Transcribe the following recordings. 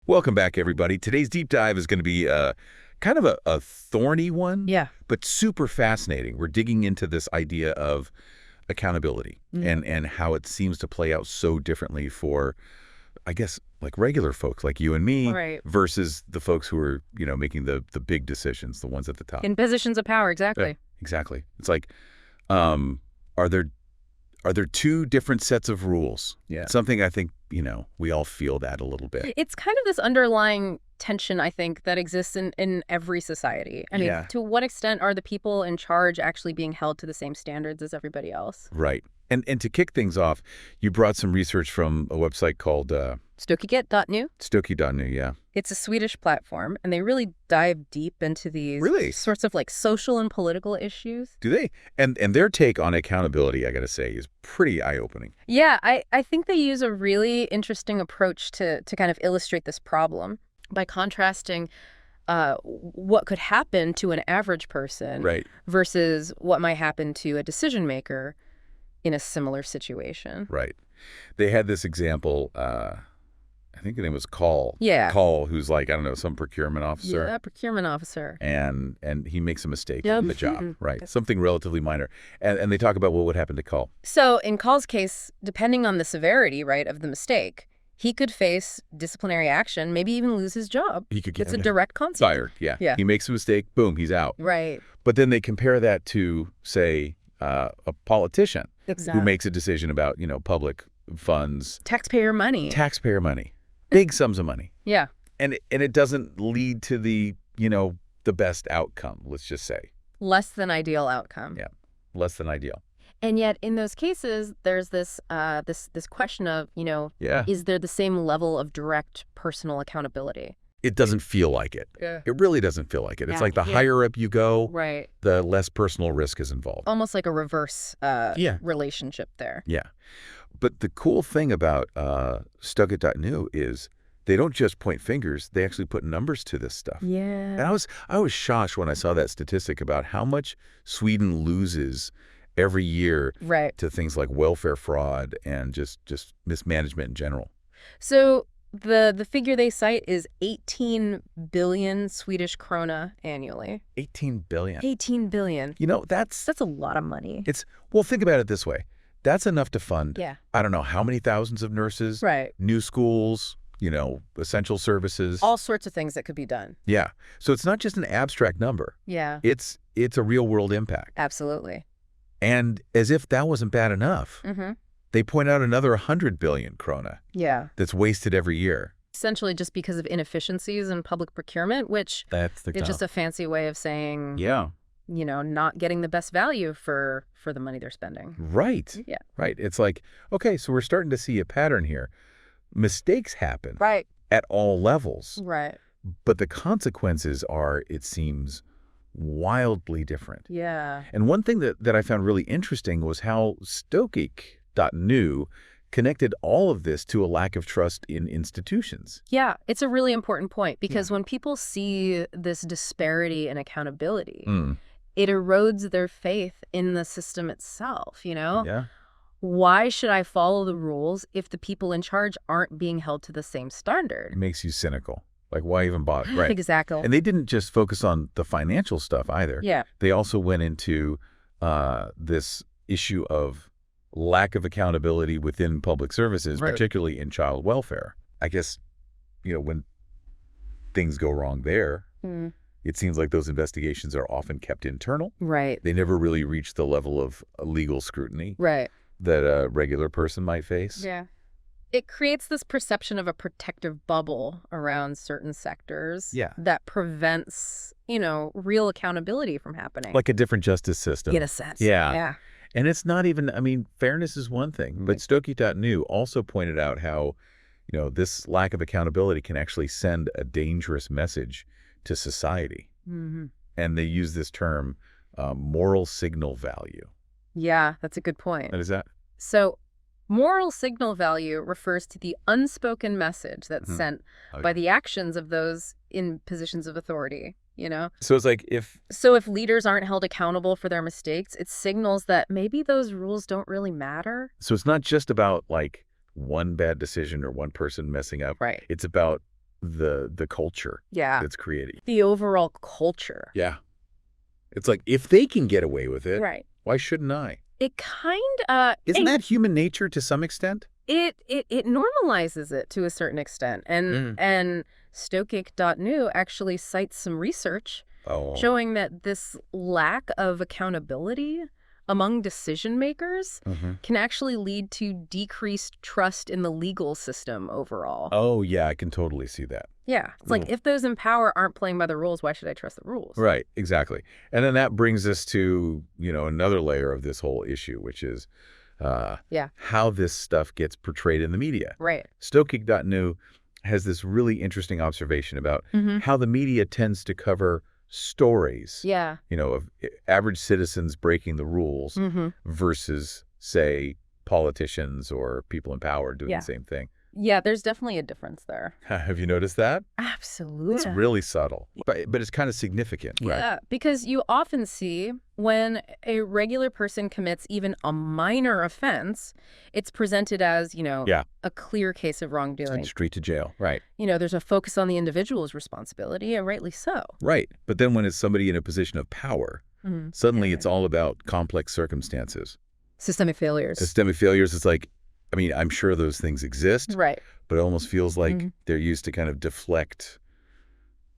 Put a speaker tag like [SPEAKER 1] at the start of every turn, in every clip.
[SPEAKER 1] Welcome back, everybody. Today's deep dive is going to be kind of a thorny one,
[SPEAKER 2] Yeah.
[SPEAKER 1] but super fascinating. We're digging into this idea of accountability and how it seems to play out so differently for, I guess, like regular folks like you and me
[SPEAKER 2] Right.
[SPEAKER 1] versus the folks who are, making the big decisions, the ones at the top.
[SPEAKER 2] In positions of power, exactly.
[SPEAKER 1] Yeah, exactly. It's like, are there two different sets of rules?
[SPEAKER 3] Yeah.
[SPEAKER 1] Something I think, we all feel that a little bit.
[SPEAKER 2] It's kind of this underlying tension, I think, that exists in every society. I mean,
[SPEAKER 3] Yeah.
[SPEAKER 2] to what extent are the people in charge actually being held to the same standards as everybody else?
[SPEAKER 1] Right. And to kick things off, you brought some research from a website called
[SPEAKER 2] Stokigit.nu.
[SPEAKER 1] Stokie.nu, yeah.
[SPEAKER 2] It's a Swedish platform, and they really dive deep into these
[SPEAKER 1] Really?
[SPEAKER 2] sorts of like social and political issues.
[SPEAKER 1] Do they? And their take on accountability, I got to say, is pretty eye-opening.
[SPEAKER 2] Yeah, I think they use a really interesting approach to kind of illustrate this problem by contrasting what could happen to an average person
[SPEAKER 1] Right.
[SPEAKER 2] versus what might happen to a decision maker in a similar situation.
[SPEAKER 1] Right. They had this example, I think the name was Call.
[SPEAKER 2] Yeah.
[SPEAKER 1] Call, who's like, I don't know, some procurement officer.
[SPEAKER 2] Yeah, procurement officer.
[SPEAKER 1] And he makes a mistake
[SPEAKER 2] Yep.
[SPEAKER 1] in the job, right? Something relatively minor. And they talk about what would happen to Call.
[SPEAKER 2] So in Call's case, depending on the severity, right, of the mistake, he could face disciplinary action, maybe even lose his job.
[SPEAKER 1] He could get
[SPEAKER 2] It's a direct consequence.
[SPEAKER 1] fired, yeah.
[SPEAKER 2] Yeah.
[SPEAKER 1] He makes a mistake, boom, he's out.
[SPEAKER 2] Right.
[SPEAKER 1] But then they compare that to, say, a politician
[SPEAKER 2] Exactly.
[SPEAKER 1] who makes a decision about, public funds,
[SPEAKER 2] Taxpayer money.
[SPEAKER 1] taxpayer money, big sums of money.
[SPEAKER 2] Yeah.
[SPEAKER 1] And it doesn't lead to the, the best outcome, let's just say.
[SPEAKER 2] Less than ideal outcome.
[SPEAKER 1] Yeah. Less than ideal.
[SPEAKER 2] And yet in those cases, there's this this question of,
[SPEAKER 1] Yeah.
[SPEAKER 2] is there the same level of direct personal accountability?
[SPEAKER 1] It doesn't feel like it.
[SPEAKER 2] Yeah.
[SPEAKER 1] It really doesn't feel like it. It's
[SPEAKER 2] Yeah.
[SPEAKER 1] like the
[SPEAKER 2] Yeah.
[SPEAKER 1] higher up you go,
[SPEAKER 2] Right.
[SPEAKER 1] the less personal risk is involved.
[SPEAKER 2] Almost like a reverse
[SPEAKER 1] Yeah.
[SPEAKER 2] relationship there.
[SPEAKER 1] Yeah. But the cool thing about Stokit.nu is they don't just point fingers, they actually put numbers to this stuff. And
[SPEAKER 2] Yeah.
[SPEAKER 1] I was shocked when I saw that statistic about how much Sweden loses every year
[SPEAKER 2] Right.
[SPEAKER 1] to things like welfare fraud and just mismanagement in general.
[SPEAKER 2] So the figure they cite is 18 billion Swedish krona annually.
[SPEAKER 1] 18 billion.
[SPEAKER 2] 18 billion.
[SPEAKER 1] That's
[SPEAKER 2] That's a lot of money.
[SPEAKER 1] well, think about it this way. That's enough to fund,
[SPEAKER 2] Yeah.
[SPEAKER 1] I don't know how many thousands of nurses,
[SPEAKER 2] Right.
[SPEAKER 1] new schools, essential services.
[SPEAKER 2] All sorts of things that could be done.
[SPEAKER 1] Yeah. So it's not just an abstract number.
[SPEAKER 2] Yeah.
[SPEAKER 1] It's a real world impact.
[SPEAKER 2] Absolutely.
[SPEAKER 1] And as if that wasn't bad enough,
[SPEAKER 2] Mm-hmm.
[SPEAKER 1] they point out another 100 billion krona
[SPEAKER 2] Yeah.
[SPEAKER 1] that's wasted every year.
[SPEAKER 2] Essentially just because of inefficiencies in public procurement, which
[SPEAKER 1] That's the
[SPEAKER 2] is just a fancy way of saying,
[SPEAKER 1] Yeah.
[SPEAKER 2] not getting the best value for the money they're spending.
[SPEAKER 1] Right.
[SPEAKER 2] Yeah.
[SPEAKER 1] Right. It's like, okay, so we're starting to see a pattern here. Mistakes happen
[SPEAKER 2] Right.
[SPEAKER 1] at all levels,
[SPEAKER 2] Right.
[SPEAKER 1] but the consequences are, it seems, wildly different.
[SPEAKER 2] Yeah.
[SPEAKER 1] And one thing that I found really interesting was how Stokik.nu connected all of this to a lack of trust in institutions.
[SPEAKER 2] Yeah. It's a really important point because when people see this disparity in accountability, it erodes their faith in the system itself,
[SPEAKER 1] Yeah.
[SPEAKER 2] Why should I follow the rules if the people in charge aren't being held to the same
[SPEAKER 1] It
[SPEAKER 2] standard?
[SPEAKER 1] makes you cynical. Like, why even bother? Right.
[SPEAKER 2] Exactly.
[SPEAKER 1] And they didn't just focus on the financial stuff either.
[SPEAKER 2] Yeah.
[SPEAKER 1] They also went into this issue of lack of accountability within public services,
[SPEAKER 3] Right.
[SPEAKER 1] particularly in child welfare. I guess, when things go wrong there,
[SPEAKER 2] Mm.
[SPEAKER 1] it seems like those investigations are often kept internal.
[SPEAKER 2] Right.
[SPEAKER 1] They never really reach the level of legal scrutiny
[SPEAKER 2] Right.
[SPEAKER 1] that a regular person might face.
[SPEAKER 2] Yeah. It creates this perception of a protective bubble around certain sectors
[SPEAKER 1] Yeah.
[SPEAKER 2] that prevents, real accountability from happening.
[SPEAKER 1] Like a different justice system.
[SPEAKER 2] In a sense.
[SPEAKER 1] Yeah.
[SPEAKER 2] Yeah.
[SPEAKER 1] And it's not even, fairness is one thing, but Stokit.nu also pointed out how, this lack of accountability can actually send a dangerous message to society.
[SPEAKER 2] Mm-hmm.
[SPEAKER 1] And they use this term, moral signal value.
[SPEAKER 2] Yeah, that's a good point.
[SPEAKER 1] What is that?
[SPEAKER 2] So moral signal value refers to the unspoken message that's sent by the actions of those in positions of authority,
[SPEAKER 1] So it's like if
[SPEAKER 2] leaders aren't held accountable for their mistakes, it signals that maybe those rules don't really matter.
[SPEAKER 1] So it's not just about like one bad decision or one person messing up.
[SPEAKER 2] Right.
[SPEAKER 1] It's about the culture
[SPEAKER 2] Yeah.
[SPEAKER 1] that's created.
[SPEAKER 2] The overall culture.
[SPEAKER 1] Yeah. It's like, if they can get away with it,
[SPEAKER 2] Right.
[SPEAKER 1] why shouldn't I?
[SPEAKER 2] It kind
[SPEAKER 1] Isn't that human nature to some extent?
[SPEAKER 2] it normalizes it to a certain extent. And Stoic.nu actually cites some research
[SPEAKER 1] Oh.
[SPEAKER 2] showing that this lack of accountability among decision makers can actually lead to decreased trust in the legal system overall.
[SPEAKER 1] Oh, yeah, I can totally see that.
[SPEAKER 2] Yeah. It's like, if those in power aren't playing by the rules, why should I trust the rules?
[SPEAKER 1] Right, exactly. And then that brings us to, another layer of this whole issue, which is how this stuff gets portrayed in the media.
[SPEAKER 2] Right.
[SPEAKER 1] Stoic.nu has this really interesting observation about how the media tends to cover stories,
[SPEAKER 2] Yeah.
[SPEAKER 1] of average citizens breaking the rules versus, say, politicians or people in power doing the same thing.
[SPEAKER 2] Yeah, there's definitely a difference there.
[SPEAKER 1] Have you noticed that?
[SPEAKER 2] Absolutely.
[SPEAKER 1] It's really subtle, but it's kind of significant, right?
[SPEAKER 2] Yeah, because you often see when a regular person commits even a minor offense, it's presented as, a clear case of wrongdoing.
[SPEAKER 1] Straight to jail, right.
[SPEAKER 2] There's a focus on the individual's responsibility, and rightly so.
[SPEAKER 1] Right, but then when it's somebody in a position of power, suddenly it's all about complex circumstances.
[SPEAKER 2] Systemic failures.
[SPEAKER 1] Systemic failures, it's like, I'm sure those things exist,
[SPEAKER 2] Right.
[SPEAKER 1] but it almost feels like they're used to kind of deflect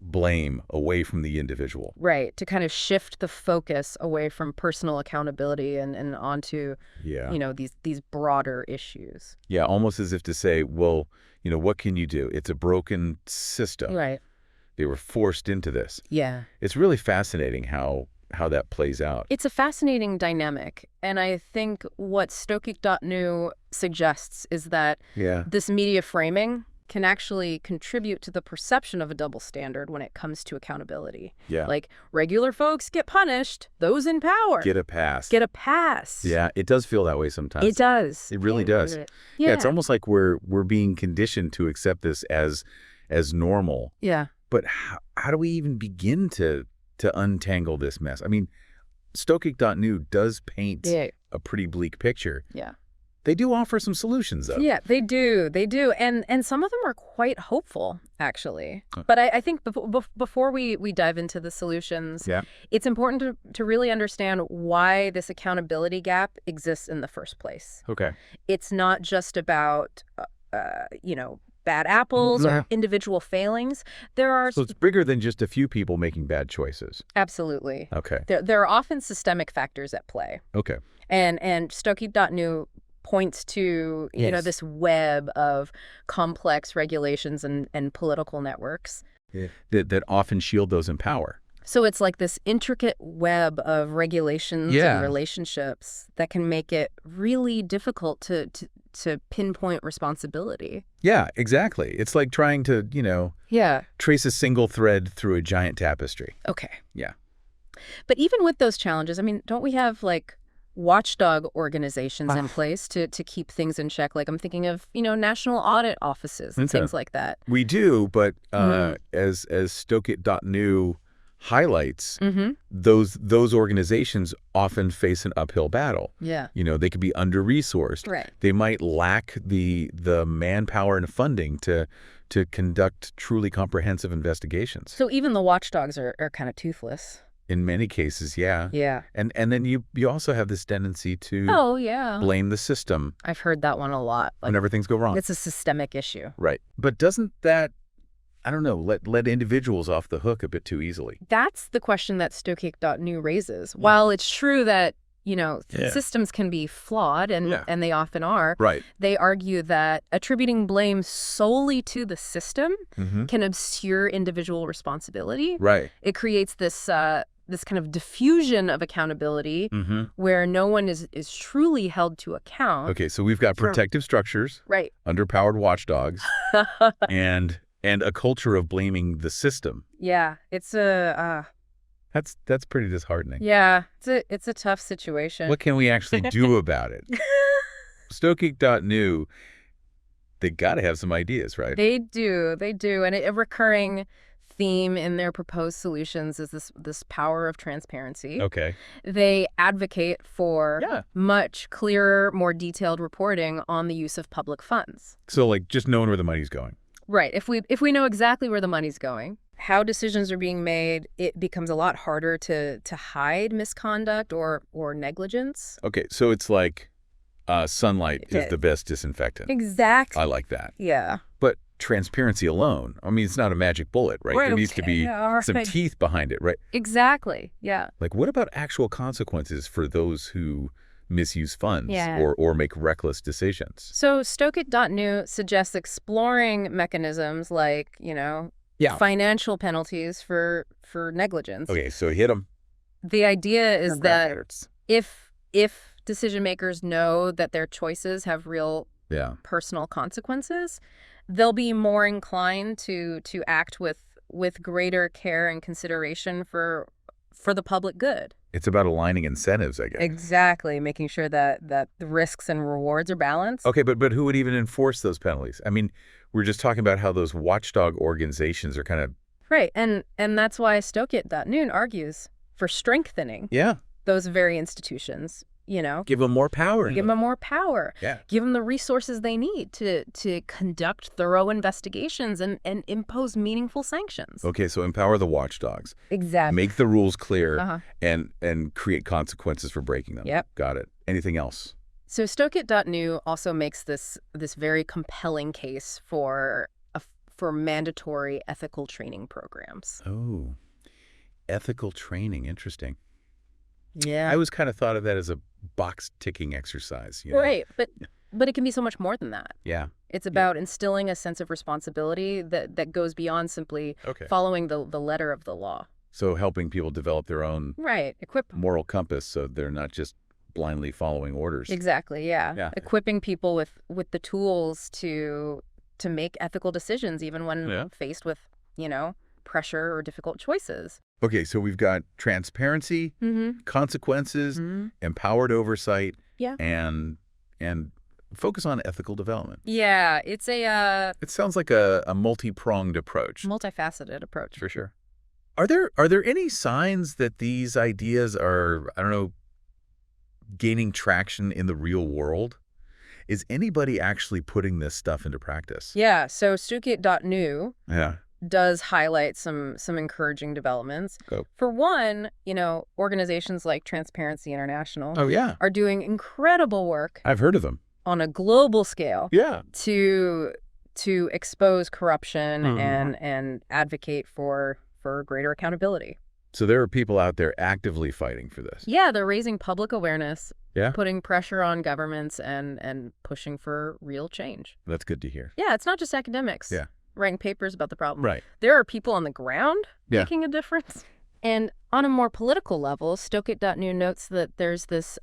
[SPEAKER 1] blame away from the individual.
[SPEAKER 2] Right, to kind of shift the focus away from personal accountability and onto, these broader issues.
[SPEAKER 1] Yeah, almost as if to say, well, what can you do? It's a broken system.
[SPEAKER 2] Right.
[SPEAKER 1] They were forced into this.
[SPEAKER 2] Yeah.
[SPEAKER 1] It's really fascinating how that plays out.
[SPEAKER 2] It's a fascinating dynamic, and I think what Stoic.nu suggests is that this media framing can actually contribute to the perception of a double standard when it comes to accountability.
[SPEAKER 1] Yeah.
[SPEAKER 2] Like, regular folks get punished, those in power
[SPEAKER 1] Get a pass.
[SPEAKER 2] get a pass.
[SPEAKER 1] Yeah, it does feel that way sometimes.
[SPEAKER 2] It does.
[SPEAKER 1] It really does.
[SPEAKER 2] Yeah.
[SPEAKER 1] It's almost like we're being conditioned to accept this as normal.
[SPEAKER 2] Yeah.
[SPEAKER 1] But how do we even begin to untangle this mess? Stoic.nu does paint a pretty bleak picture.
[SPEAKER 2] Yeah.
[SPEAKER 1] They do offer some solutions, though.
[SPEAKER 2] Yeah, they do. They do. And some of them are quite hopeful, actually. But I think before we dive into the solutions, it's important to really understand why this accountability gap exists in the first place.
[SPEAKER 1] Okay.
[SPEAKER 2] It's not just about, bad apples or individual failings.
[SPEAKER 1] So it's bigger than just a few people making bad choices.
[SPEAKER 2] Absolutely.
[SPEAKER 1] Okay.
[SPEAKER 2] There are often systemic factors at play.
[SPEAKER 1] Okay.
[SPEAKER 2] And Stoic.nu points to, this web of complex regulations and political networks.
[SPEAKER 1] That often shield those in power.
[SPEAKER 2] So it's like this intricate web of regulations and relationships that can make it really difficult to pinpoint responsibility. Yeah,
[SPEAKER 1] exactly. It's like trying to, trace a single thread through a giant tapestry.
[SPEAKER 2] Okay.
[SPEAKER 1] Yeah.
[SPEAKER 2] But even with those challenges, don't we have watchdog organizations in place to keep things in check? Like, I'm thinking of, national audit offices and things like that.
[SPEAKER 1] We do, but as Stoic.nu highlights, those organizations often face an uphill battle.
[SPEAKER 2] Yeah.
[SPEAKER 1] They could be under-resourced.
[SPEAKER 2] Right.
[SPEAKER 1] They might lack the manpower and funding to conduct truly comprehensive investigations.
[SPEAKER 2] So even the watchdogs are kind of toothless.
[SPEAKER 1] In many cases, yeah.
[SPEAKER 2] Yeah.
[SPEAKER 1] And then you also have this tendency to blame the system.
[SPEAKER 2] I've heard that one a lot.
[SPEAKER 1] Whenever things go wrong.
[SPEAKER 2] It's a systemic issue.
[SPEAKER 1] Right. But doesn't that, I don't know, let individuals off the hook a bit too easily?
[SPEAKER 2] That's the question that Stoic.nu raises. While it's true that, systems can be flawed, and they often are,
[SPEAKER 1] right.
[SPEAKER 2] They argue that attributing blame solely to the system can obscure individual responsibility.
[SPEAKER 1] Right.
[SPEAKER 2] It creates this kind of diffusion of accountability where no one is truly held to account.
[SPEAKER 1] Okay, so we've got protective structures,
[SPEAKER 2] right,
[SPEAKER 1] underpowered watchdogs, and a culture of blaming the system.
[SPEAKER 2] Yeah, it's
[SPEAKER 1] that's pretty disheartening.
[SPEAKER 2] Yeah, it's a tough situation.
[SPEAKER 1] What can we actually do about it? Stoic.nu, they got to have some ideas, right?
[SPEAKER 2] They do, and a recurring theme in their proposed solutions is this power of transparency.
[SPEAKER 1] Okay.
[SPEAKER 2] They advocate for much clearer, more detailed reporting on the use of public funds.
[SPEAKER 1] So, just knowing where the money's going.
[SPEAKER 2] Right. If we know exactly where the money's going, how decisions are being made, it becomes a lot harder to hide misconduct or negligence.
[SPEAKER 1] Okay, so it's like sunlight is the best disinfectant.
[SPEAKER 2] Exactly.
[SPEAKER 1] I like that.
[SPEAKER 2] Yeah.
[SPEAKER 1] But transparency alone, I mean, it's not a magic bullet, right? There needs to be some teeth behind it, right?
[SPEAKER 2] Exactly. Yeah.
[SPEAKER 1] Like, what about actual consequences for those who misuse funds
[SPEAKER 2] Yeah.
[SPEAKER 1] or make reckless decisions?
[SPEAKER 2] So Stokit.new suggests exploring mechanisms like, financial penalties for negligence.
[SPEAKER 1] Okay, so hit them.
[SPEAKER 2] The idea is that if decision makers know that their choices have real personal consequences, they'll be more inclined to act with greater care and consideration for the public good.
[SPEAKER 1] It's about aligning incentives, I guess.
[SPEAKER 2] Exactly, making sure that the risks and rewards are balanced.
[SPEAKER 1] Okay, but who would even enforce those penalties? I mean, we're just talking about how those watchdog organizations are kind of...
[SPEAKER 2] Right, and that's why Stokit.new argues for strengthening those very institutions.
[SPEAKER 1] Give them more power.
[SPEAKER 2] Give them more power.
[SPEAKER 1] Yeah.
[SPEAKER 2] Give them the resources they need to conduct thorough investigations and impose meaningful sanctions.
[SPEAKER 1] Okay, so empower the watchdogs.
[SPEAKER 2] Exactly.
[SPEAKER 1] Make the rules clear and create consequences for breaking them.
[SPEAKER 2] Yep.
[SPEAKER 1] Got it. Anything else?
[SPEAKER 2] So Stokit.new also makes this very compelling case for mandatory ethical training programs.
[SPEAKER 1] Oh, ethical training. Interesting.
[SPEAKER 2] Yeah.
[SPEAKER 1] I always kind of thought of that as a box-ticking exercise.
[SPEAKER 2] Right, but it can be so much more than that.
[SPEAKER 1] Yeah.
[SPEAKER 2] It's about instilling a sense of responsibility that goes beyond simply following the letter of the law.
[SPEAKER 1] So helping people develop their own moral compass so they're not just blindly following orders.
[SPEAKER 2] Exactly, yeah. Equipping people with the tools to make ethical decisions even when faced with, pressure or difficult choices.
[SPEAKER 1] Okay, so we've got transparency, consequences, empowered oversight, and focus on ethical development.
[SPEAKER 2] Yeah, it's
[SPEAKER 1] it sounds like a multi-pronged approach.
[SPEAKER 2] Multifaceted approach.
[SPEAKER 1] For sure. Are there any signs that these ideas are, I don't know, gaining traction in the real world? Is anybody actually putting this stuff into practice?
[SPEAKER 2] Yeah, so Stokit.new does highlight some encouraging developments. For one, organizations like Transparency International are doing incredible work.
[SPEAKER 1] I've heard of them.
[SPEAKER 2] On a global scale.
[SPEAKER 1] Yeah.
[SPEAKER 2] To expose corruption and advocate for greater accountability.
[SPEAKER 1] So there are people out there actively fighting for this.
[SPEAKER 2] Yeah, they're raising public awareness,
[SPEAKER 1] Yeah.
[SPEAKER 2] Putting pressure on governments and pushing for real change.
[SPEAKER 1] That's good to hear.
[SPEAKER 2] Yeah, it's not just academics writing papers about the problem.
[SPEAKER 1] Right.
[SPEAKER 2] There are people on the ground making a difference. And on a more political level, Stokit.new notes that there's this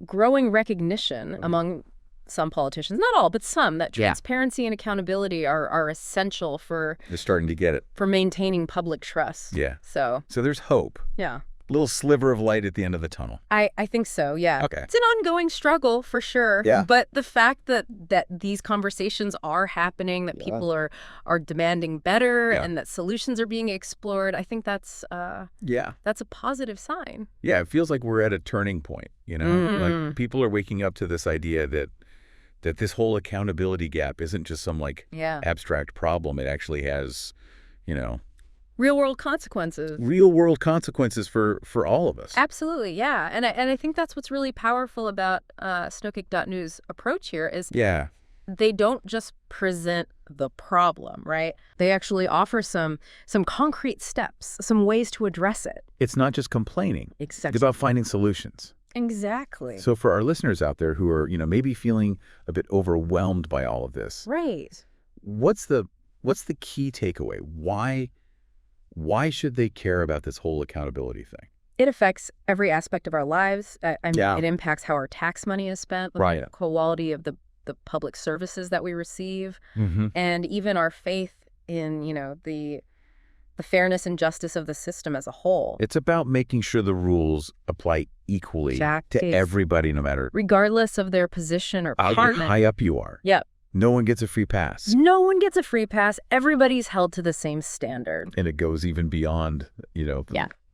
[SPEAKER 2] growing recognition among some politicians, not all, but some, that transparency and accountability are essential for...
[SPEAKER 1] They're starting to get it.
[SPEAKER 2] For maintaining public trust.
[SPEAKER 1] Yeah.
[SPEAKER 2] So
[SPEAKER 1] there's hope.
[SPEAKER 2] Yeah.
[SPEAKER 1] A little sliver of light at the end of the tunnel.
[SPEAKER 2] I think so, yeah.
[SPEAKER 1] Okay.
[SPEAKER 2] It's an ongoing struggle, for sure.
[SPEAKER 1] Yeah.
[SPEAKER 2] But the fact that these conversations are happening, that people are demanding better, and that solutions are being explored, I think that's a positive sign.
[SPEAKER 1] Yeah, it feels like we're at a turning point, Like people are waking up to this idea that this whole accountability gap isn't just some abstract problem. It actually has,
[SPEAKER 2] real-world consequences.
[SPEAKER 1] Real-world consequences for all of us.
[SPEAKER 2] Absolutely, yeah. And I think that's what's really powerful about Stokit.new's approach here is they don't just present the problem, right? They actually offer some concrete steps, some ways to address it.
[SPEAKER 1] It's not just complaining.
[SPEAKER 2] Exactly.
[SPEAKER 1] It's about finding solutions.
[SPEAKER 2] Exactly.
[SPEAKER 1] So for our listeners out there who are, maybe feeling a bit overwhelmed by all of this.
[SPEAKER 2] Right.
[SPEAKER 1] What's the key takeaway? Why should they care about this whole accountability thing?
[SPEAKER 2] It affects every aspect of our lives. It impacts how our tax money is spent, the quality of the public services that we receive, and even our faith in, the fairness and justice of the system as a whole.
[SPEAKER 1] It's about making sure the rules apply equally to everybody, no matter...
[SPEAKER 2] regardless of their position or
[SPEAKER 1] how high up you are.
[SPEAKER 2] Yep.
[SPEAKER 1] No one gets a free pass.
[SPEAKER 2] No one gets a free pass. Everybody's held to the same standard.
[SPEAKER 1] And it goes even beyond,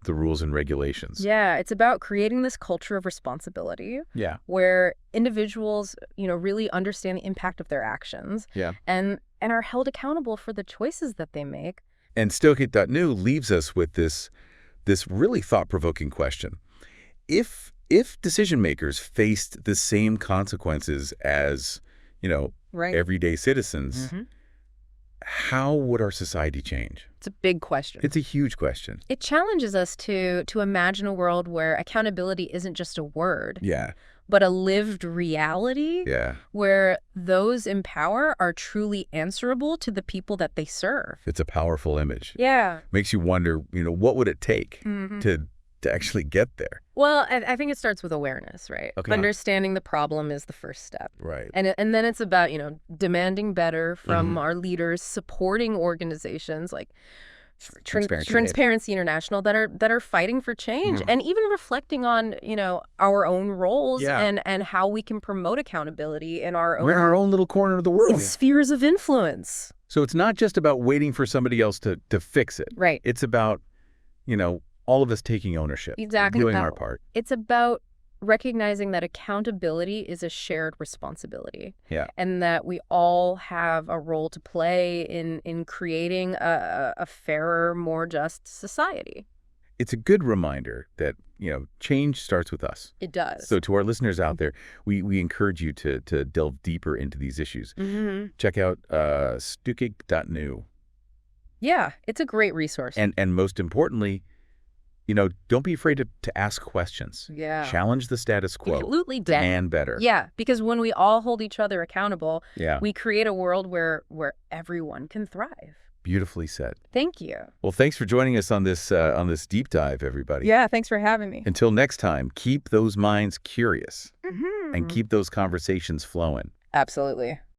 [SPEAKER 1] the rules and regulations.
[SPEAKER 2] Yeah, it's about creating this culture of responsibility.
[SPEAKER 1] Yeah.
[SPEAKER 2] Where individuals, really understand the impact of their actions.
[SPEAKER 1] Yeah.
[SPEAKER 2] And are held accountable for the choices that they make.
[SPEAKER 1] And Stokit.new leaves us with this really thought-provoking question. If decision makers faced the same consequences as,
[SPEAKER 2] Right.
[SPEAKER 1] everyday citizens, how would our society change?
[SPEAKER 2] It's a big question.
[SPEAKER 1] It's a huge question.
[SPEAKER 2] It challenges us to imagine a world where accountability isn't just a word,
[SPEAKER 1] Yeah.
[SPEAKER 2] but a lived reality.
[SPEAKER 1] Yeah.
[SPEAKER 2] Where those in power are truly answerable to the people that they serve.
[SPEAKER 1] It's a powerful image.
[SPEAKER 2] Yeah.
[SPEAKER 1] Makes you wonder, what would it take to actually get there?
[SPEAKER 2] Well, I think it starts with awareness, right?
[SPEAKER 1] Okay.
[SPEAKER 2] Understanding the problem is the first step.
[SPEAKER 1] Right.
[SPEAKER 2] And then it's about, demanding better from our leaders, supporting organizations like Transparency International that are fighting for change, and even reflecting on, our own roles and how we can promote accountability in our own
[SPEAKER 1] We're in our own little corner of the world.
[SPEAKER 2] spheres of influence.
[SPEAKER 1] So it's not just about waiting for somebody else to fix it.
[SPEAKER 2] Right.
[SPEAKER 1] It's about, all of us taking ownership.
[SPEAKER 2] Exactly.
[SPEAKER 1] Doing our part.
[SPEAKER 2] It's about recognizing that accountability is a shared responsibility.
[SPEAKER 1] Yeah.
[SPEAKER 2] And that we all have a role to play in creating a fairer, more just society.
[SPEAKER 1] It's a good reminder that, change starts with us.
[SPEAKER 2] It does.
[SPEAKER 1] So to our listeners out there, we encourage you to delve deeper into these issues. Check out Stukik.new.
[SPEAKER 2] Yeah, it's a great resource.
[SPEAKER 1] And most importantly, don't be afraid to ask questions.
[SPEAKER 2] Yeah.
[SPEAKER 1] Challenge the status quo.
[SPEAKER 2] Absolutely.
[SPEAKER 1] And better.
[SPEAKER 2] Yeah, because when we all hold each other accountable,
[SPEAKER 1] Yeah.
[SPEAKER 2] we create a world where everyone can thrive.
[SPEAKER 1] Beautifully said.
[SPEAKER 2] Thank you.
[SPEAKER 1] Well, thanks for joining us on this deep dive, everybody.
[SPEAKER 2] Yeah, thanks for having me.
[SPEAKER 1] Until next time, keep those minds curious and keep those conversations flowing.
[SPEAKER 2] Absolutely.